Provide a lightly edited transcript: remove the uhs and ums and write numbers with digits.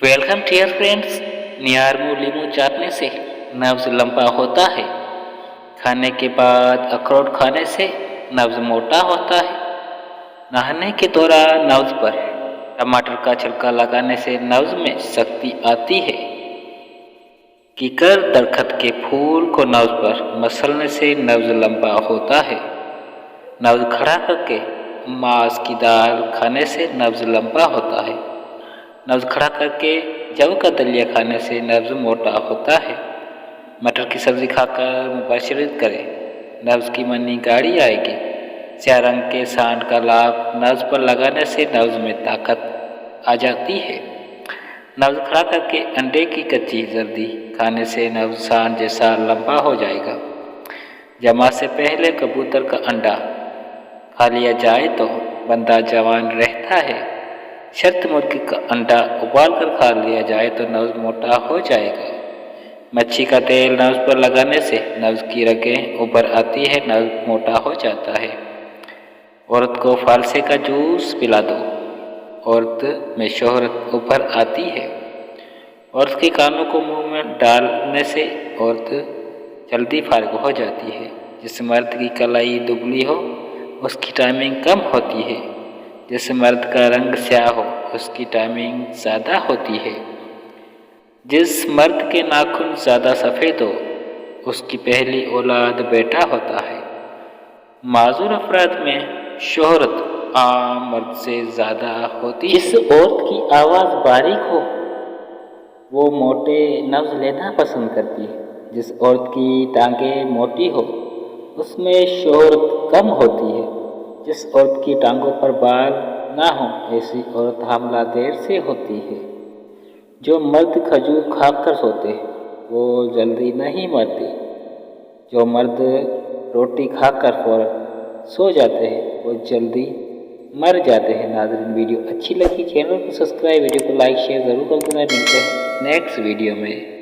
Welcome dear friends. नियारमू लीमू चाटने से नब्ज लंबा होता है। खाने के बाद अखरोट खाने से नब्ज मोटा होता है। नहाने के दौरान नब्ज पर टमाटर का छिलका लगाने से नब्ज में शक्ति आती है। कीकर दरखत के फूल को नब्ज पर मसलने से नब्ज लंबा होता है। नब्ज खड़ा करके मांस की दाल खाने से नब्ज लंबा होता है। नब्ज खड़ा करके जव का दलिया खाने से नब्ज मोटा होता है। मटर की सब्जी खाकर मुबशरत करें, नब्ज की मनी गाढ़ी आएगी। स्याह रंग के सांड का लाभ नब्ज पर लगाने से नब्ज में ताकत आ जाती है। नब्ज खड़ा करके अंडे की कच्ची जर्दी खाने से नब्ज सांड जैसा लंबा हो जाएगा। जमा से पहले कबूतर का अंडा खा लिया जाए तो बंदा जवान रहता है। शर्त मुर्गी का अंडा उबाल कर खा लिया जाए तो नब्ज मोटा हो जाएगा। मच्छी का तेल नब्ज पर लगाने से नब्ज की रगें उभर आती है, नब्ज मोटा हो जाता है। औरत को फालसे का जूस पिला दो, औरत में शोहरत उभर आती है। औरत के कानों को मुंह में डालने से औरत जल्दी फारिग हो जाती है। जिस मर्द की कलाई दुबली हो उसकी टाइमिंग कम होती है। जिस मर्द का रंग स्याह हो उसकी टाइमिंग ज़्यादा होती है। जिस मर्द के नाखून ज़्यादा सफ़ेद हो उसकी पहली औलाद बेटा होता है। माजूर अफराद में शोहरत आम मर्द से ज़्यादा होती है। जिस औरत की आवाज़ बारीक हो वो मोटे नब्ज लेना पसंद करती है। जिस औरत की टांगें मोटी हो उसमें शोहरत कम होती है। जिस औरत की टांगों पर बाल ना हो ऐसी औरत हमला देर से होती है। जो मर्द खजूर खाकर सोते हैं वो जल्दी नहीं मरते। जो मर्द रोटी खाकर फौरन सो जाते हैं वो जल्दी मर जाते हैं। नाज़रीन, वीडियो अच्छी लगी चैनल को सब्सक्राइब, वीडियो को लाइक शेयर ज़रूर कर देना। मिलते हैं नेक्स्ट वीडियो में।